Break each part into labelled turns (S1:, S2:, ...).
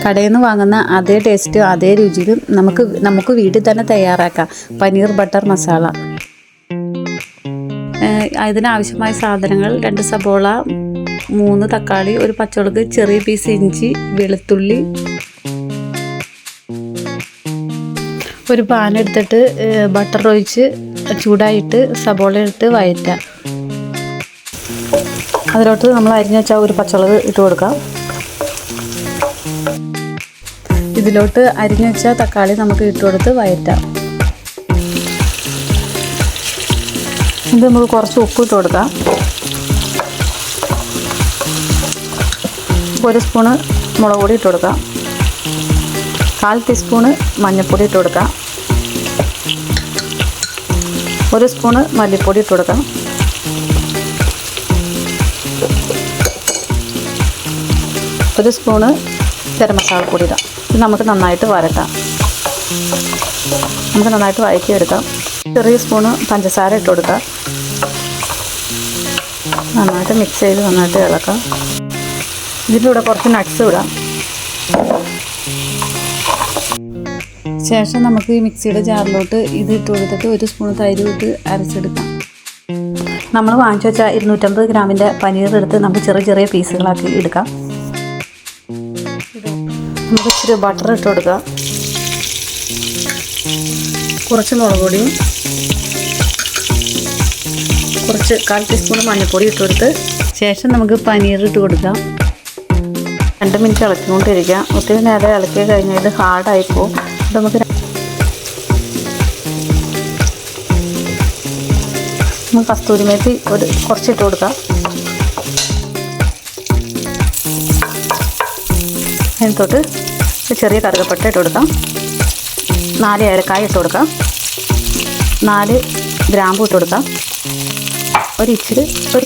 S1: കടയിൽ നിന്ന് വാങ്ങുന്ന അതേ ടേസ്റ്റ് അതേ രുചിയിൽ നമുക്ക് വീട്ടിൽ തന്നെ തയ്യാറാക്കാം പനീർ ബട്ടർ മസാല. ഇതിനാവശ്യമായ സാധനങ്ങൾ 2 സബോള, 3 തക്കാളി, ഒരു പച്ചമുളക്, ചെറിയ പീസ് ഇഞ്ചി, വെളുത്തുള്ളി. ഒരു പാൻ എടുത്തിട്ട് ബട്ടർ ഒഴിച്ച് ചൂടായിട്ട് സബോള എടുത്ത് വഴറ്റാം. അതിലോട്ട് നമ്മൾ അരിഞ്ഞു വെച്ചാൽ ഒരു പച്ചമുളക് ഇട്ട് കൊടുക്കാം. ഇതിലോട്ട് അരിഞ്ഞു വെച്ച തക്കാളി നമുക്ക് ഇട്ട് കൊടുത്ത് വഴറ്റാം. ഇത് നമുക്ക് കുറച്ച് ഉപ്പ് ഇട്ട് കൊടുക്കാം. 1 സ്പൂണ് മുളക് പൊടി ഇട്ട് കൊടുക്കാം. 1/4 ടീസ്പൂണ് മഞ്ഞൾപ്പൊടി ഇട്ട് കൊടുക്കാം. 1 സ്പൂണ് മല്ലിപ്പൊടി ഇട്ട് കൊടുക്കാം. 1 സ്പൂണ് ഗരം മസാലപ്പൊടി ഇടാം. ഇത് നമുക്ക് നന്നായിട്ട് വരട്ടാം. നമുക്ക് നന്നായിട്ട് വഴറ്റിയെടുക്കാം. ചെറിയ സ്പൂണ് പഞ്ചസാര ഇട്ട് കൊടുക്കാം. നന്നായിട്ട് മിക്സ് ചെയ്ത് നന്നായിട്ട് ഇളക്കാം. ഇതിൻ്റെ കൂടെ കുറച്ച് നട്ട്സ് ഇടാം. ശേഷം നമുക്ക് ഈ മിക്സിയുടെ ജാറിലോട്ട് ഇത് ഇട്ട് കൊടുത്തിട്ട് 1 സ്പൂൺ തൈര് ഇട്ട് അരച്ചെടുക്കാം. നമ്മൾ വാങ്ങിച്ചു വെച്ചാൽ 250 ഗ്രാമിൻ്റെ പനീർ എടുത്ത് നമുക്ക് ചെറിയ ചെറിയ പീസുകളാക്കി എടുക്കാം. നമുക്ക് ഇച്ചിരി ബട്ടർ ഇട്ട് കൊടുക്കാം. കുറച്ച് മുളക് പൊടിയും കുറച്ച് 1/4 ടീസ്പൂൺ മഞ്ഞൾപ്പൊടി ഇട്ട് കൊടുത്ത് ശേഷം നമുക്ക് പനീർ ഇട്ട് കൊടുക്കാം. 2 മിനിറ്റ് ഇളക്കിക്കൊണ്ടിരിക്കാം. ഒത്തിരി നേരം ഇളക്കി കഴിഞ്ഞാൽ ഇത് ഹാർഡായിപ്പോവും. നമുക്ക് കസ്തൂരി മേത്തി കുറച്ചിട്ട് കൊടുക്കാം. അതിനകത്തോട്ട് ചെറിയ കറുകപ്പട്ട ഇട്ട് കൊടുക്കാം. 4 ഏലക്കായ ഇട്ട് കൊടുക്കാം. 4 ഗ്രാമ്പൂ ഇട്ട് കൊടുക്കാം.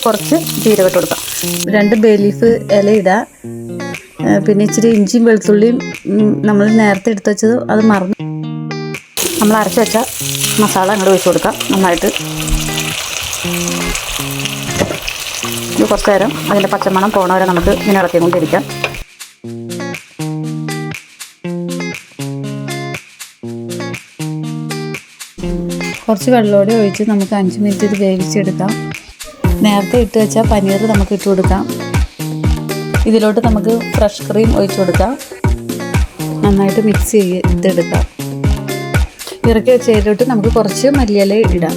S1: കുറച്ച് ജീരകം ഇട്ട് കൊടുക്കാം. 2 ബേ ലീഫ് ഇല ഇടുക. പിന്നെ ഇച്ചിരി ഇഞ്ചിയും വെളുത്തുള്ളിയും നമ്മൾ നേരത്തെ എടുത്ത് വെച്ചത് അത് മറന്ന് നമ്മൾ അരച്ച് വെച്ച മസാല അങ്ങോട്ട് ഒഴിച്ച് കൊടുക്കാം. നന്നായിട്ട് ഇത് കുറച്ച് നേരം അതിൻ്റെ പച്ചമണം പോണ വരെ നമുക്ക് ഇങ്ങനെ ഇളക്കിക്കൊണ്ടിരിക്കാം. കുറച്ച് വെള്ളമോടെ ഒഴിച്ച് നമുക്ക് 5 മിനിറ്റ് ഇത് വേവിച്ചെടുക്കാം. നേരത്തെ ഇട്ട് വെച്ചാൽ പനീർ നമുക്ക് ഇട്ട് കൊടുക്കാം. ഇതിലോട്ട് നമുക്ക് ഫ്രഷ് ക്രീം ഒഴിച്ച് കൊടുക്കാം. നന്നായിട്ട് മിക്സ് ചെയ്തെടുക്കാം. ഇറക്കി വെച്ചതിലോട്ട് നമുക്ക് കുറച്ച് മല്ലിയില ഇടാം.